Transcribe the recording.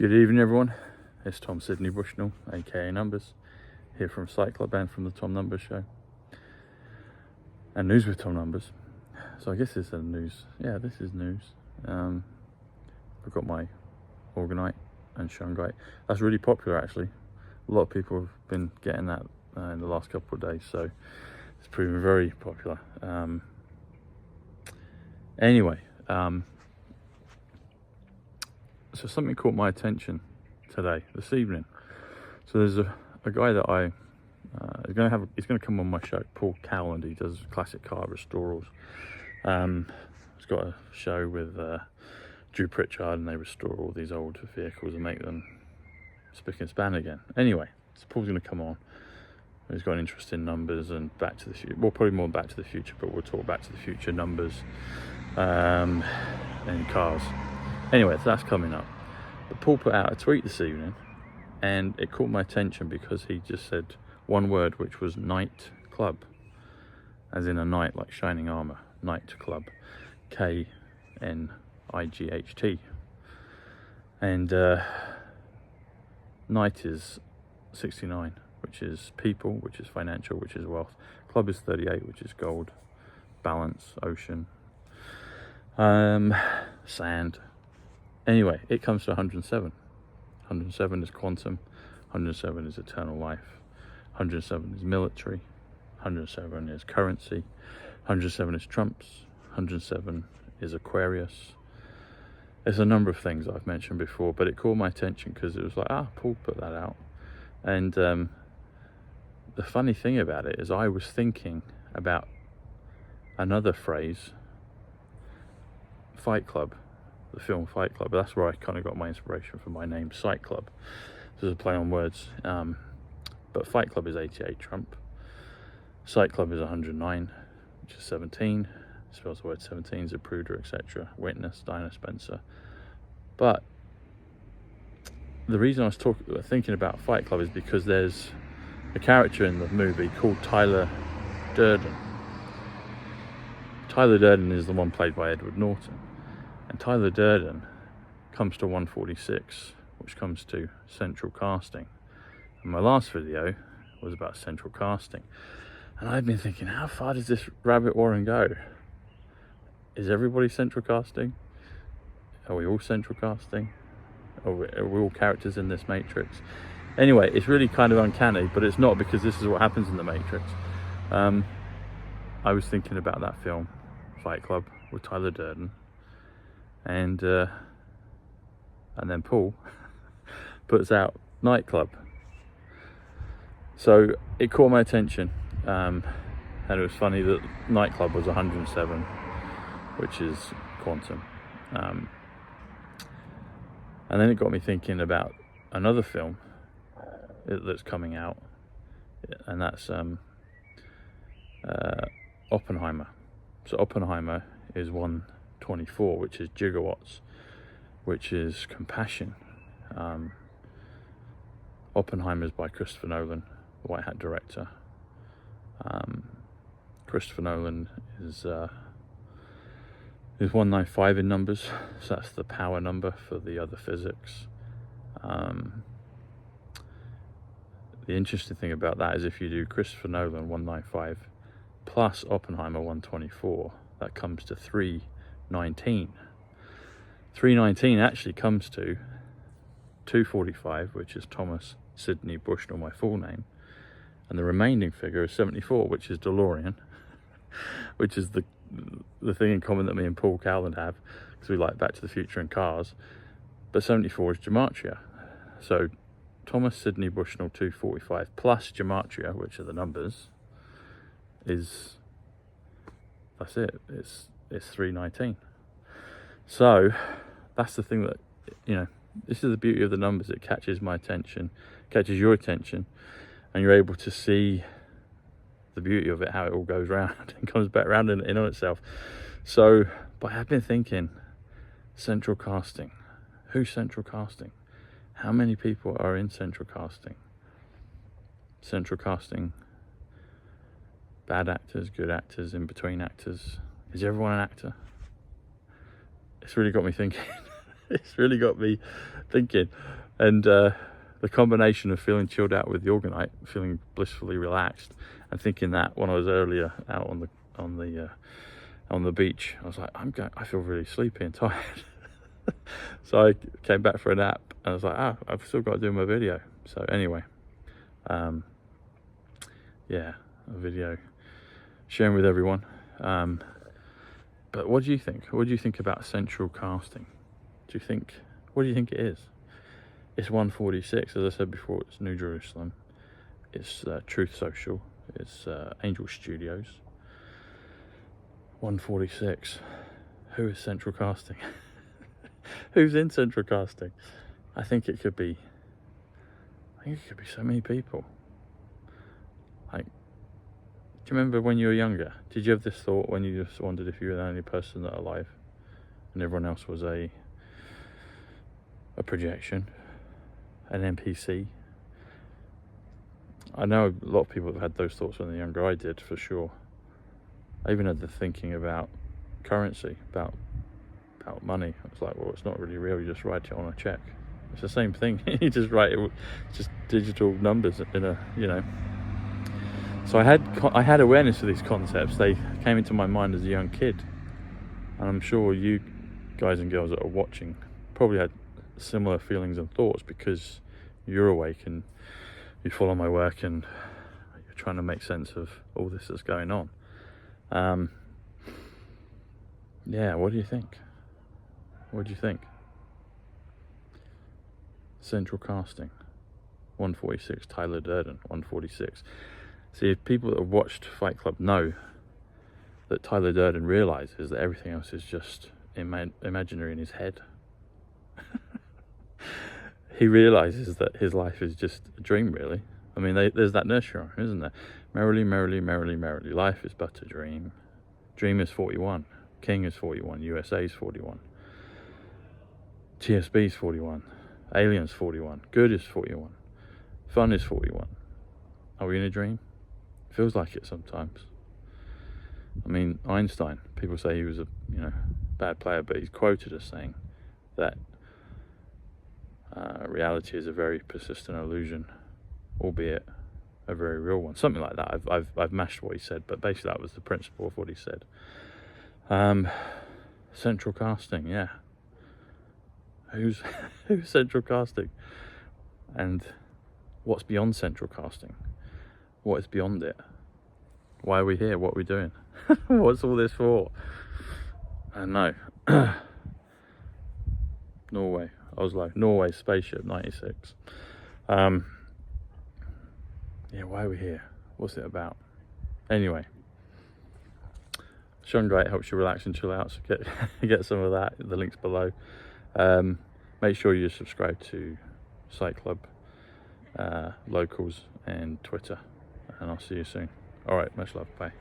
Good evening, everyone. It's Tom Sydney Bushnell, aka Numbers, here from Psych and from the Tom Numbers Show. And News with Tom Numbers. So I guess this is news. Yeah, this is news. I've got my Orgonite and Shungite. That's really popular, actually. A lot of people have been getting that in the last couple of days, so it's proven very popular. So something caught my attention this evening. So there's a guy that he's going to come on my show, Paul Cowland. He does classic car restorals. He's got a show with Drew Pritchard, and they restore all these old vehicles and make them spick and span again. Anyway, so Paul's going to come on. He's got an interest in numbers and Back to the Future. Well, probably more Back to the Future, but we'll talk Back to the Future numbers and cars. Anyway, so that's coming up. But Paul put out a tweet this evening, and it caught my attention because he just said one word, which was Night Club, as in a knight, like shining armor. Night Club, K-N-I-G-H-T. And Night is 69, which is people, which is financial, which is wealth. Club is 38, which is gold, balance, ocean, sand. Anyway, it comes to 107. 107 is quantum, 107 is eternal life, 107 is military, 107 is currency, 107 is trumps, 107 is Aquarius. There's a number of things I've mentioned before, but it caught my attention because it was like, Paul put that out. And the funny thing about it is I was thinking about another phrase, Fight Club, the film Fight Club. That's where I kind of got my inspiration for my name, Psych Club. This is a play on words. But Fight Club is 88 Trump. Psych Club is 109, which is 17. Spells the word 17, Zapruder, etc. Witness, Dinah Spencer. But the reason I was thinking about Fight Club is because there's a character in the movie called Tyler Durden. Tyler Durden is the one played by Edward Norton. And Tyler Durden comes to 146, which comes to central casting. And my last video was about central casting. And I've been thinking, how far does this rabbit warren go? Is everybody central casting? Are we all central casting? Are we all characters in this matrix? Anyway, it's really kind of uncanny, but it's not, because this is what happens in the Matrix. I was thinking about that film, Fight Club, with Tyler Durden. And then Paul puts out Nightclub. So it caught my attention, and it was funny that Nightclub was 107, which is quantum. And then it got me thinking about another film that's coming out, and that's Oppenheimer. So Oppenheimer is 124, which is gigawatts, which is compassion. Oppenheimer is by Christopher Nolan, the White Hat director. Christopher Nolan is 195 in numbers, so that's the power number for the other physics. The interesting thing about that is if you do Christopher Nolan 195 plus Oppenheimer 124, that comes to 319. 319 actually comes to 245, which is Thomas Sydney Bushnell, my full name, and the remaining figure is 74, which is DeLorean, which is the thing in common that me and Paul Cowland have, because we like Back to the Future and cars. But 74 is Gematria. So Thomas Sydney Bushnell 245 plus Gematria, which are the numbers, that's it. It's 319. So that's the thing that, this is the beauty of the numbers. It catches my attention, catches your attention, and you're able to see the beauty of it, how it all goes round and comes back round in on itself. So, but I've been thinking, central casting. Who's central casting? How many people are in central casting? Central casting, bad actors, good actors, in between actors. Is everyone an actor? It's really got me thinking. It's really got me thinking. And the combination of feeling chilled out with the orgonite, feeling blissfully relaxed, and thinking that when I was earlier out on the beach, I was like, I feel really sleepy and tired. So I came back for a nap, and I was like, I've still got to do my video. So anyway, yeah, a video sharing with everyone. But what do you think? What do you think about central casting? What do you think it is? It's 146, as I said before. It's New Jerusalem. It's Truth Social. It's Angel Studios. 146. Who is central casting? Who's in central casting? I think it could be so many people. Like, do you remember when you were younger? Did you have this thought when you just wondered if you were the only person that alive and everyone else was a projection, an NPC? I know a lot of people have had those thoughts when they're younger. I did, for sure. I even had the thinking about currency, about money. It's like, well, it's not really real. You just write it on a check. It's the same thing. You just write it, just digital numbers in a, you know. So I had awareness of these concepts. They came into my mind as a young kid, and I'm sure you guys and girls that are watching probably had similar feelings and thoughts, because you're awake and you follow my work and you're trying to make sense of all this that's going on. Yeah, what do you think? What do you think? Central casting, 146, Tyler Durden, 146. See, if people that have watched Fight Club know that Tyler Durden realizes that everything else is just imaginary in his head. He realizes that his life is just a dream, really. I mean, there's that nursery rhyme, isn't there? Merrily, merrily, merrily, merrily, life is but a dream. Dream is 41. King is 41. USA is 41. TSB is 41. Aliens 41. Good is 41. Fun is 41. Are we in a dream? Feels like it sometimes. I mean, Einstein, people say he was a bad player, but he's quoted as saying that reality is a very persistent illusion, albeit a very real one. Something like that. I've mashed what he said, but basically that was the principle of what he said. Central casting, yeah. Who's central casting? And what's beyond central casting? What is beyond it? Why are we here? What are we doing? What's all this for? I don't know. Norway, Oslo, Norway spaceship 96. Yeah, why are we here? What's it about? Anyway, Shungite helps you relax and chill out, so get some of that. The link's below. Make sure you subscribe to Psych Club, Locals, and Twitter, and I'll see you soon. All right, much love. Bye.